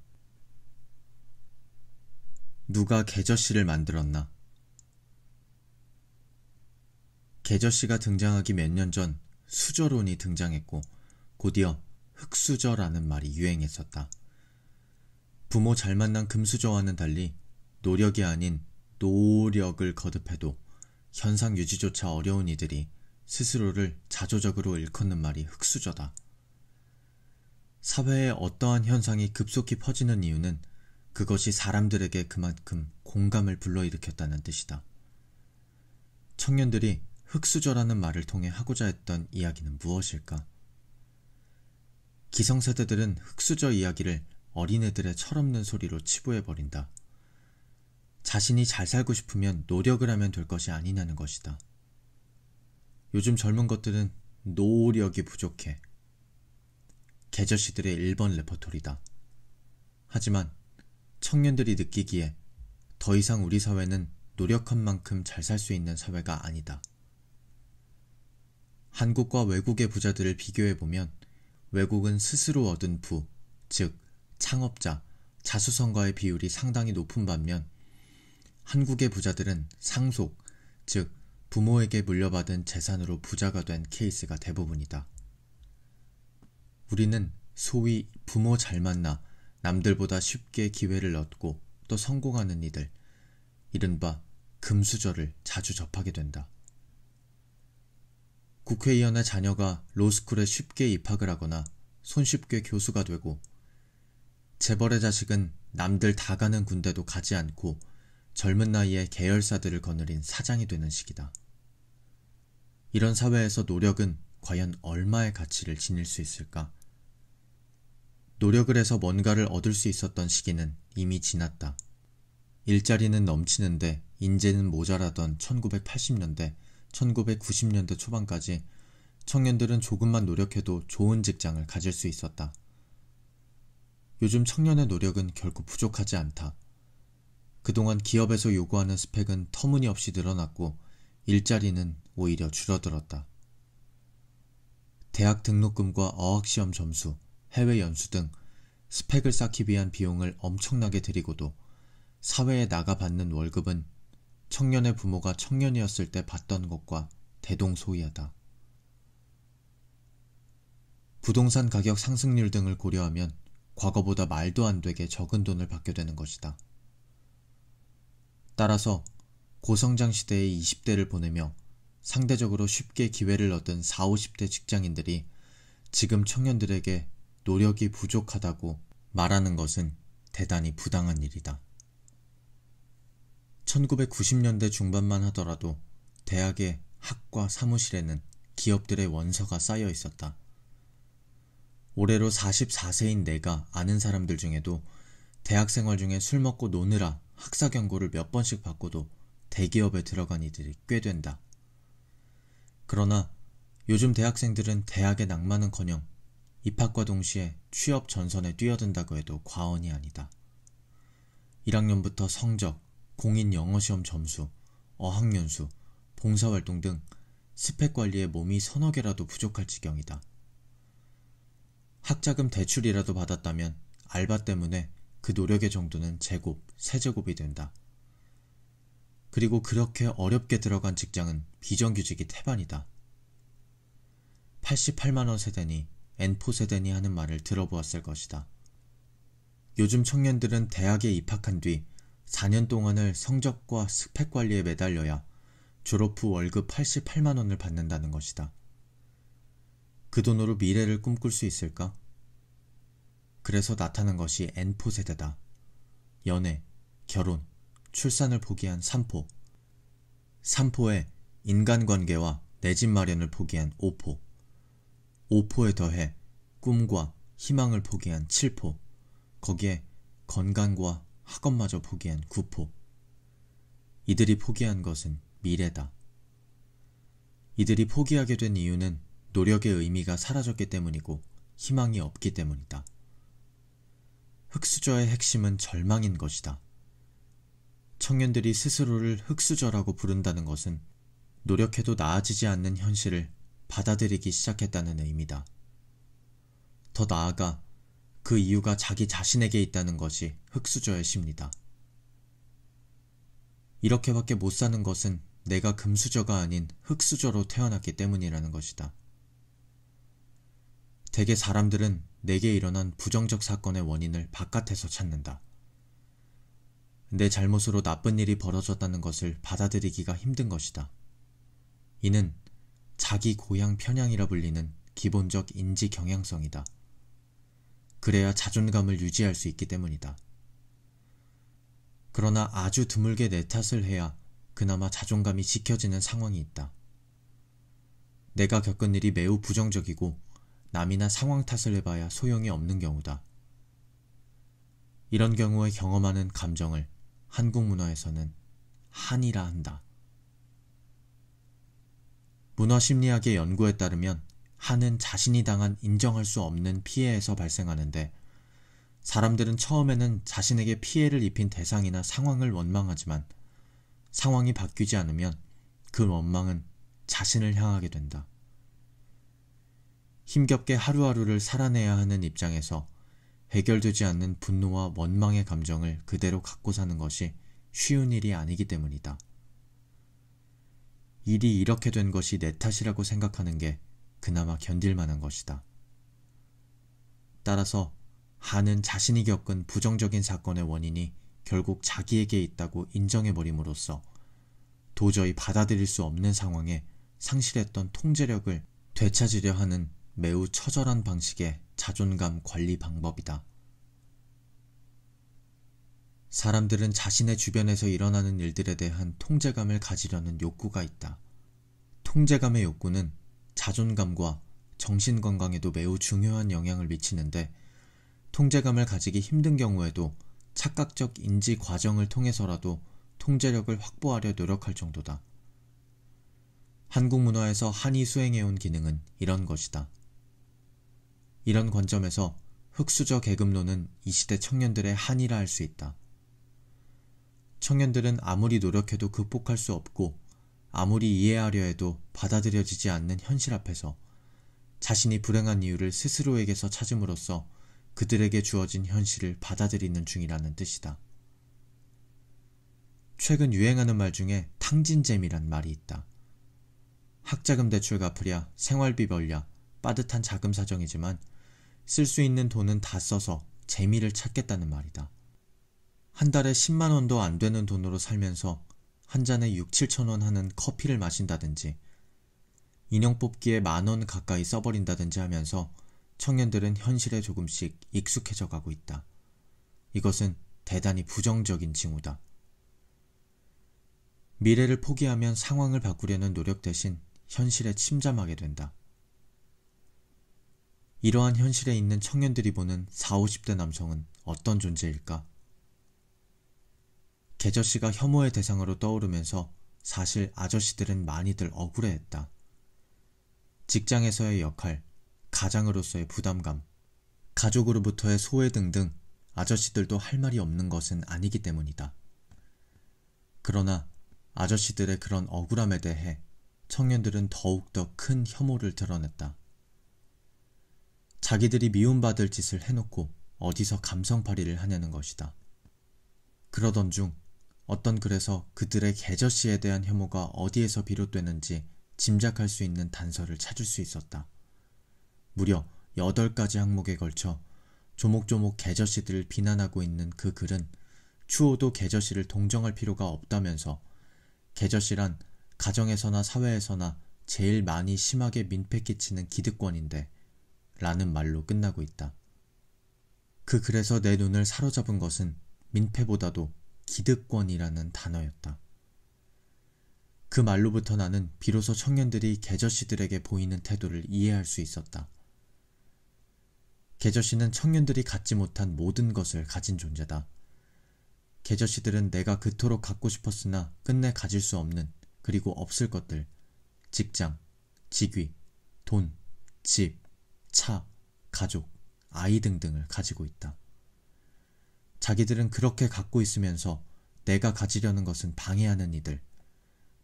누가 계절시를 만들었나? 계절시가 등장하기 몇 년 전 수저론이 등장했고 곧이어 흑수저라는 말이 유행했었다. 부모 잘 만난 금수저와는 달리 노력이 아닌 노력을 거듭해도 현상 유지조차 어려운 이들이 스스로를 자조적으로 일컫는 말이 흑수저다. 사회에 어떠한 현상이 급속히 퍼지는 이유는 그것이 사람들에게 그만큼 공감을 불러일으켰다는 뜻이다. 청년들이 흑수저라는 말을 통해 하고자 했던 이야기는 무엇일까? 기성세대들은 흑수저 이야기를 어린애들의 철없는 소리로 치부해버린다. 자신이 잘 살고 싶으면 노력을 하면 될 것이 아니냐는 것이다. 요즘 젊은 것들은 노력이 부족해. 계절시들의 1번 레퍼토리다. 하지만 청년들이 느끼기에 더 이상 우리 사회는 노력한 만큼 잘 살 수 있는 사회가 아니다. 한국과 외국의 부자들을 비교해보면 외국은 스스로 얻은 부, 즉 창업자, 자수성가의 비율이 상당히 높은 반면 한국의 부자들은 상속, 즉 부모에게 물려받은 재산으로 부자가 된 케이스가 대부분이다. 우리는 소위 부모 잘 만나 남들보다 쉽게 기회를 얻고 또 성공하는 이들, 이른바 금수저를 자주 접하게 된다. 국회의원의 자녀가 로스쿨에 쉽게 입학을 하거나 손쉽게 교수가 되고 재벌의 자식은 남들 다 가는 군대도 가지 않고 젊은 나이에 계열사들을 거느린 사장이 되는 시기다. 이런 사회에서 노력은 과연 얼마의 가치를 지닐 수 있을까? 노력을 해서 뭔가를 얻을 수 있었던 시기는 이미 지났다. 일자리는 넘치는데 인재는 모자라던 1980년대, 1990년대 초반까지 청년들은 조금만 노력해도 좋은 직장을 가질 수 있었다. 요즘 청년의 노력은 결코 부족하지 않다. 그동안 기업에서 요구하는 스펙은 터무니없이 늘어났고 일자리는 오히려 줄어들었다. 대학 등록금과 어학시험 점수, 해외 연수 등 스펙을 쌓기 위한 비용을 엄청나게 들이고도 사회에 나가 받는 월급은 청년의 부모가 청년이었을 때 받던 것과 대동소이하다. 부동산 가격 상승률 등을 고려하면 과거보다 말도 안 되게 적은 돈을 받게 되는 것이다. 따라서 고성장 시대의 20대를 보내며 상대적으로 쉽게 기회를 얻은 40, 50대 직장인들이 지금 청년들에게 노력이 부족하다고 말하는 것은 대단히 부당한 일이다. 1990년대 중반만 하더라도 대학의 학과 사무실에는 기업들의 원서가 쌓여 있었다. 올해로 44세인 내가 아는 사람들 중에도 대학 생활 중에 술 먹고 노느라 학사 경고를 몇 번씩 받고도 대기업에 들어간 이들이 꽤 된다. 그러나 요즘 대학생들은 대학의 낭만은커녕 입학과 동시에 취업 전선에 뛰어든다고 해도 과언이 아니다. 1학년부터 성적, 공인 영어시험 점수, 어학연수, 봉사활동 등 스펙 관리에 몸이 서너 개라도 부족할 지경이다. 학자금 대출이라도 받았다면 알바 때문에 그 노력의 정도는 제곱, 세제곱이 된다. 그리고 그렇게 어렵게 들어간 직장은 비정규직이 태반이다. 88만원 세대니 N4 세대니 하는 말을 들어보았을 것이다. 요즘 청년들은 대학에 입학한 뒤 4년 동안을 성적과 스펙 관리에 매달려야 졸업 후 월급 88만원을 받는다는 것이다. 그 돈으로 미래를 꿈꿀 수 있을까? 그래서 나타난 것이 N4 세대다. 연애, 결혼, 출산을 포기한 3포. 3포에 인간관계와 내 집 마련을 포기한 5포. 5포에 더해 꿈과 희망을 포기한 7포. 거기에 건강과 학업마저 포기한 9포. 이들이 포기한 것은 미래다. 이들이 포기하게 된 이유는 노력의 의미가 사라졌기 때문이고 희망이 없기 때문이다. 흙수저의 핵심은 절망인 것이다. 청년들이 스스로를 흙수저라고 부른다는 것은 노력해도 나아지지 않는 현실을 받아들이기 시작했다는 의미다. 더 나아가 그 이유가 자기 자신에게 있다는 것이 흙수저의 심리다. 이렇게밖에 못 사는 것은 내가 금수저가 아닌 흙수저로 태어났기 때문이라는 것이다. 대개 사람들은 내게 일어난 부정적 사건의 원인을 바깥에서 찾는다. 내 잘못으로 나쁜 일이 벌어졌다는 것을 받아들이기가 힘든 것이다. 이는 자기 고향 편향이라 불리는 기본적 인지 경향성이다. 그래야 자존감을 유지할 수 있기 때문이다. 그러나 아주 드물게 내 탓을 해야 그나마 자존감이 지켜지는 상황이 있다. 내가 겪은 일이 매우 부정적이고 남이나 상황 탓을 해봐야 소용이 없는 경우다. 이런 경우에 경험하는 감정을 한국 문화에서는 한이라 한다. 문화심리학의 연구에 따르면 한은 자신이 당한 인정할 수 없는 피해에서 발생하는데 사람들은 처음에는 자신에게 피해를 입힌 대상이나 상황을 원망하지만 상황이 바뀌지 않으면 그 원망은 자신을 향하게 된다. 힘겹게 하루하루를 살아내야 하는 입장에서 해결되지 않는 분노와 원망의 감정을 그대로 갖고 사는 것이 쉬운 일이 아니기 때문이다. 일이 이렇게 된 것이 내 탓이라고 생각하는 게 그나마 견딜 만한 것이다. 따라서 한은 자신이 겪은 부정적인 사건의 원인이 결국 자기에게 있다고 인정해버림으로써 도저히 받아들일 수 없는 상황에 상실했던 통제력을 되찾으려 하는 매우 처절한 방식의 자존감 관리 방법이다. 사람들은 자신의 주변에서 일어나는 일들에 대한 통제감을 가지려는 욕구가 있다. 통제감의 욕구는 자존감과 정신건강에도 매우 중요한 영향을 미치는데, 통제감을 가지기 힘든 경우에도 착각적 인지 과정을 통해서라도 통제력을 확보하려 노력할 정도다. 한국 문화에서 한이 수행해온 기능은 이런 것이다. 이런 관점에서 흑수저 계급론은 이 시대 청년들의 한이라 할 수 있다. 청년들은 아무리 노력해도 극복할 수 없고 아무리 이해하려 해도 받아들여지지 않는 현실 앞에서 자신이 불행한 이유를 스스로에게서 찾음으로써 그들에게 주어진 현실을 받아들이는 중이라는 뜻이다. 최근 유행하는 말 중에 탕진잼이란 말이 있다. 학자금 대출 갚으랴, 생활비 벌랴, 빠듯한 자금 사정이지만 쓸 수 있는 돈은 다 써서 재미를 찾겠다는 말이다. 한 달에 10만 원도 안 되는 돈으로 살면서 한 잔에 6, 7천 원 하는 커피를 마신다든지 인형 뽑기에 10,000원 가까이 써버린다든지 하면서 청년들은 현실에 조금씩 익숙해져 가고 있다. 이것은 대단히 부정적인 징후다. 미래를 포기하면 상황을 바꾸려는 노력 대신 현실에 침잠하게 된다. 이러한 현실에 있는 청년들이 보는 40, 50대 남성은 어떤 존재일까? 계저씨가 혐오의 대상으로 떠오르면서 사실 아저씨들은 많이들 억울해했다. 직장에서의 역할, 가장으로서의 부담감, 가족으로부터의 소외 등등 아저씨들도 할 말이 없는 것은 아니기 때문이다. 그러나 아저씨들의 그런 억울함에 대해 청년들은 더욱더 큰 혐오를 드러냈다. 자기들이 미움받을 짓을 해놓고 어디서 감성팔이를 하냐는 것이다. 그러던 중 어떤 글에서 그들의 계저씨에 대한 혐오가 어디에서 비롯되는지 짐작할 수 있는 단서를 찾을 수 있었다. 무려 8가지 항목에 걸쳐 조목조목 계저씨들을 비난하고 있는 그 글은 추호도 계저씨를 동정할 필요가 없다면서 계저씨란 가정에서나 사회에서나 제일 많이 심하게 민폐 끼치는 기득권인데 라는 말로 끝나고 있다. 그 글에서 내 눈을 사로잡은 것은 민폐보다도 기득권이라는 단어였다. 그 말로부터 나는 비로소 청년들이 계저씨들에게 보이는 태도를 이해할 수 있었다. 계저씨는 청년들이 갖지 못한 모든 것을 가진 존재다. 계저씨들은 내가 그토록 갖고 싶었으나 끝내 가질 수 없는, 그리고 없을 것들, 직장, 직위, 돈, 집, 차, 가족, 아이 등등을 가지고 있다. 자기들은 그렇게 갖고 있으면서 내가 가지려는 것은 방해하는 이들,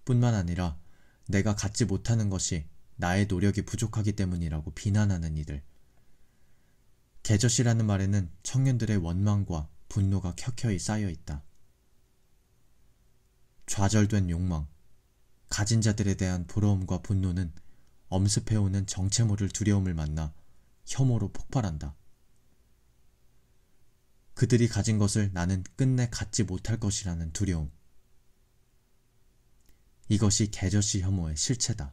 뿐만 아니라 내가 갖지 못하는 것이 나의 노력이 부족하기 때문이라고 비난하는 이들. 계저씨라는 말에는 청년들의 원망과 분노가 켜켜이 쌓여 있다. 좌절된 욕망, 가진 자들에 대한 부러움과 분노는 엄습해오는 정체 모를 두려움을 만나 혐오로 폭발한다. 그들이 가진 것을 나는 끝내 갖지 못할 것이라는 두려움. 이것이 계저씨 혐오의 실체다.